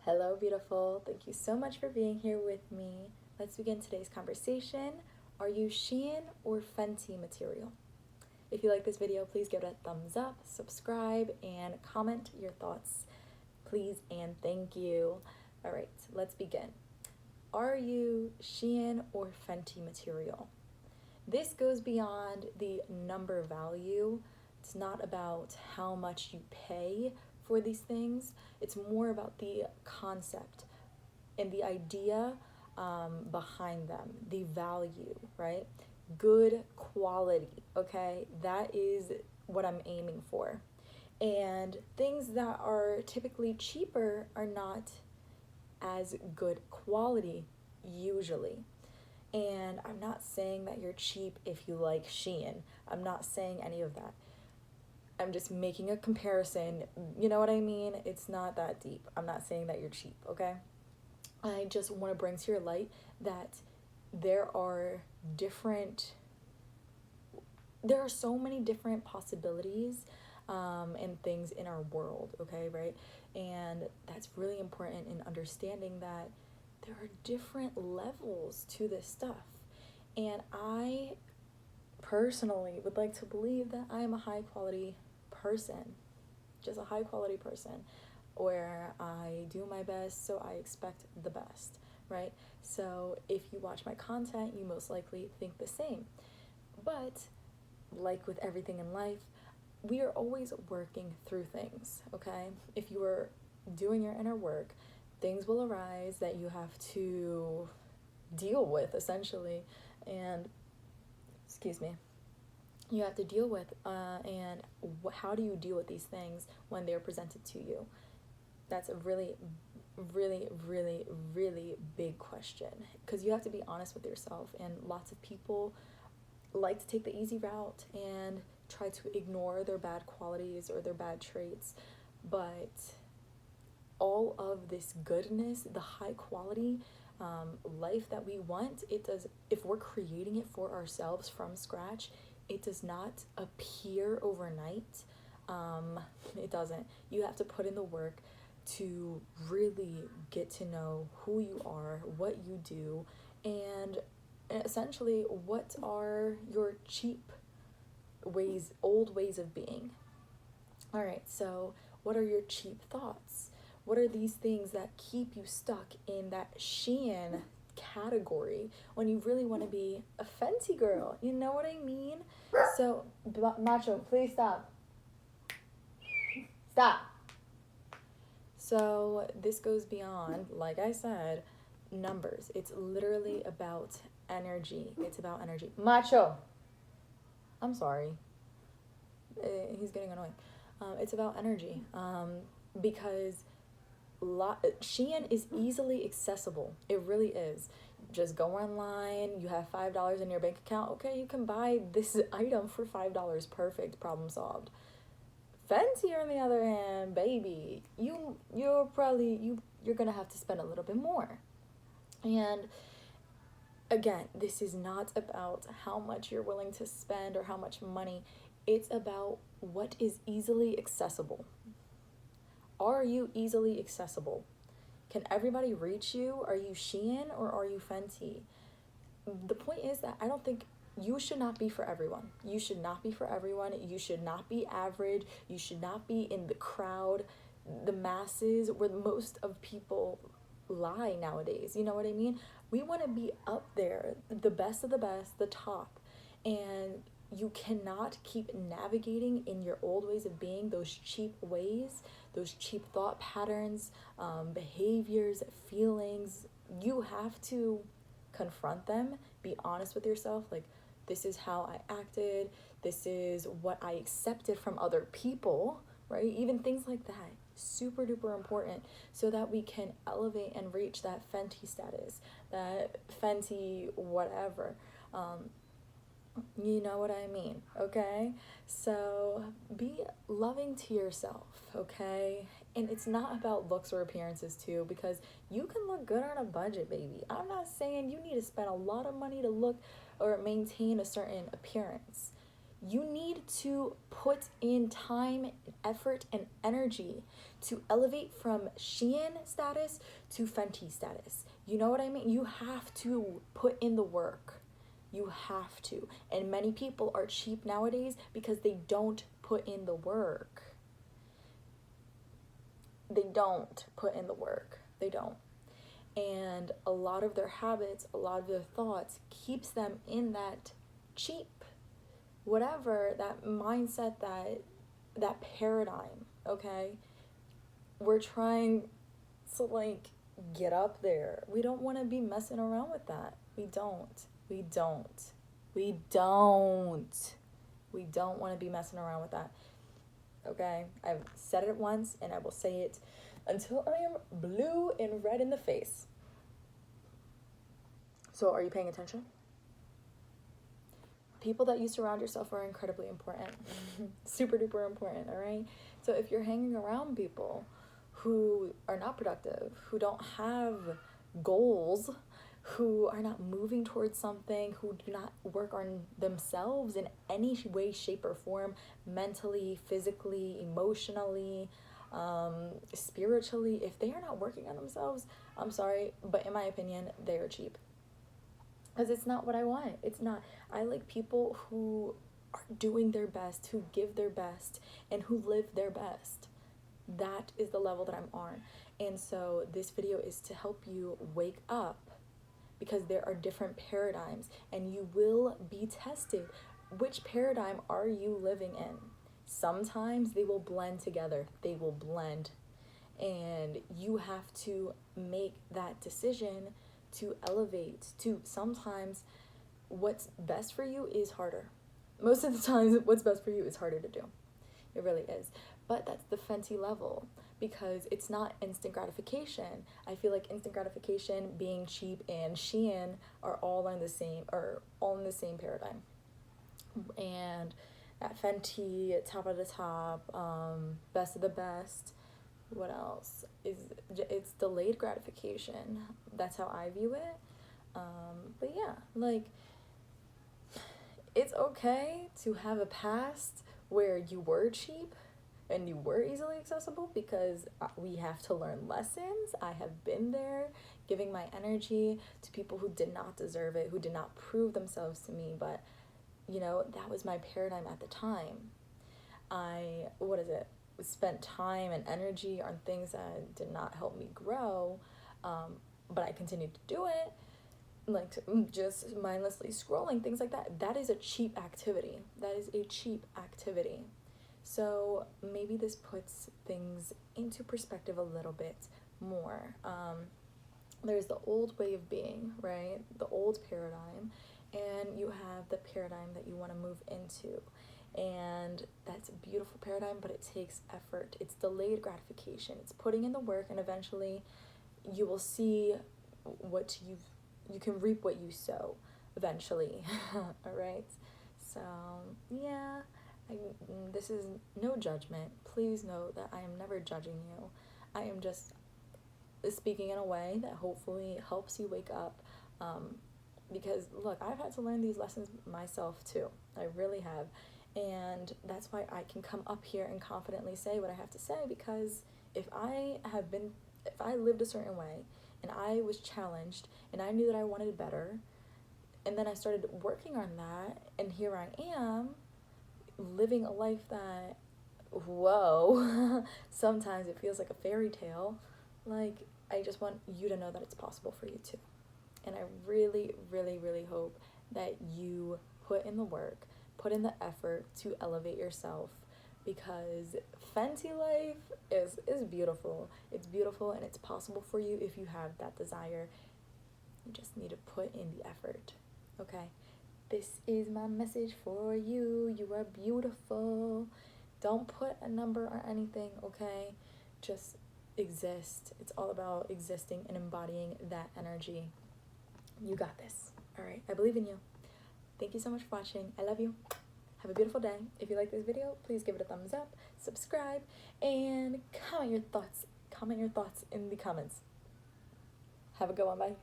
Hello, beautiful. Thank you so much for being here with me. Let's begin today's conversation. Are you SHEIN or FENTY material? If you like this video, please give it a thumbs up, subscribe, and comment your thoughts. Please and thank you. All right, let's begin. Are you SHEIN or FENTY material? This goes beyond the number value. It's not about how much you pay for these things. It's more about the concept and the idea behind them, the value, right? Good quality, okay? That is what I'm aiming for. And things that are typically cheaper are not as good quality usually. And I'm not saying that you're cheap if you like SHEIN. I'm not saying any of that. I'm just making a comparison. You know what I mean? It's not that deep. I'm not saying that you're cheap, okay? I just want to bring to your light that there are so many different possibilities and things in our world, okay, right? And that's really important in understanding that there are different levels to this stuff. And I personally would like to believe that I am a high quality person, just a high quality person, where I do my best, so I expect the best, right? So if you watch my content, you most likely think the same. But like with everything in life, we are always working through things, okay? If you are doing your inner work, things will arise that you have to deal with, essentially, and you have to deal with, and how do you deal with these things when they're presented to you? That's a really, really, really, really big question, because you have to be honest with yourself, and lots of people like to take the easy route and try to ignore their bad qualities or their bad traits, but all of this goodness, the high quality life that we want, if we're creating it for ourselves from scratch, it does not appear overnight. It doesn't. You have to put in the work to really get to know who you are, what you do, and essentially what are your old ways of being. All right, so what are your cheap thoughts? What are these things that keep you stuck in that SHEIN category when you really want to be a FENTY girl? You know what I mean? So, Macho, please stop. Stop. So this goes beyond, like I said, numbers. It's literally about energy. It's about energy. Macho. I'm sorry. He's getting annoying. It's about energy. Because SHEIN is easily accessible. It really is. Just go online. You have $5 in your bank account. Okay, you can buy this item for $5. Perfect. Problem solved. FENTY, on the other hand, baby, you're gonna have to spend a little bit more. And again, this is not about how much you're willing to spend or how much money. It's about what is easily accessible. Are you easily accessible? Can everybody reach you? Are you SHEIN or are you FENTY? The point is that I don't think you should not be for everyone. You should not be for everyone. You should not be average. You should not be in the crowd, the masses, where most of people lie nowadays. You know what I mean? We want to be up there, the best of the best, the top. And you cannot keep navigating in your old ways of being, those cheap ways, those cheap thought patterns, behaviors, feelings. You have to confront them, be honest with yourself, like, this is how I acted, this is what I accepted from other people, right? Even things like that, super duper important, so that we can elevate and reach that FENTY status, that FENTY whatever. You know what I mean, okay? So be loving to yourself, okay? And it's not about looks or appearances too, because you can look good on a budget, baby. I'm not saying you need to spend a lot of money to look or maintain a certain appearance. You need to put in time, effort, and energy to elevate from SHEIN status to FENTY status. You know what I mean? You have to put in the work. You have to. And many people are cheap nowadays because they don't put in the work. They don't put in the work. They don't. And a lot of their habits, a lot of their thoughts keeps them in that cheap, whatever, that mindset, that paradigm, okay? We're trying to like get up there. We don't want to be messing around with that. We don't want to be messing around with that. Okay? I've said it once and I will say it until I am blue and red in the face. So are you paying attention? People that you surround yourself are incredibly important. Super duper important, all right? So if you're hanging around people who are not productive, who don't have goals, who are not moving towards something, who do not work on themselves in any way, shape, or form, mentally, physically, emotionally, spiritually, if they are not working on themselves, I'm sorry, but in my opinion, they are cheap. Because it's not what I want. It's not. I like people who are doing their best, who give their best, and who live their best. That is the level that I'm on. And so this video is to help you wake up, because there are different paradigms and you will be tested. Which paradigm are you living in? Sometimes they will blend together. They will blend. And you have to make that decision to elevate, to sometimes what's best for you is harder. Most of the times what's best for you is harder to do. It really is. But that's the FENTY level, because it's not instant gratification. I feel like instant gratification, being cheap, and SHEIN are all in the same paradigm. And at FENTY, top of the top, best of the best. What else? It's delayed gratification. That's how I view it. But yeah, like, it's okay to have a past where you were cheap and you were easily accessible, because we have to learn lessons. I have been there, giving my energy to people who did not deserve it, who did not prove themselves to me, but you know, that was my paradigm at the time. I spent time and energy on things that did not help me grow, but I continued to do it, like just mindlessly scrolling, things like that. That is a cheap activity. That is a cheap activity. So maybe this puts things into perspective a little bit more. There's the old way of being, right? The old paradigm, and you have the paradigm that you want to move into. And that's a beautiful paradigm, but it takes effort. It's delayed gratification. It's putting in the work, and eventually you will see what you can reap what you sow eventually. All right? So, yeah, this is no judgment. Please know that I am never judging you. I am just speaking in a way that hopefully helps you wake up. Because, look, I've had to learn these lessons myself too. I really have. And that's why I can come up here and confidently say what I have to say, because if I lived a certain way and I was challenged and I knew that I wanted better, and then I started working on that, and here I am living a life that, whoa, sometimes it feels like a fairy tale. Like, I just want you to know that it's possible for you too. And I really, really, really hope that you put in the work, put in the effort to elevate yourself, because FENTY life is beautiful. It's beautiful, and it's possible for you if you have that desire. You just need to put in the effort, okay? This is my message for you. You are beautiful. Don't put a number or anything, okay? Just exist. It's all about existing and embodying that energy. You got this. All right, I believe in you. Thank you so much for watching. I love you. Have a beautiful day. If you like this video, please give it a thumbs up, subscribe, and comment your thoughts. Comment your thoughts in the comments. Have a good one. Bye.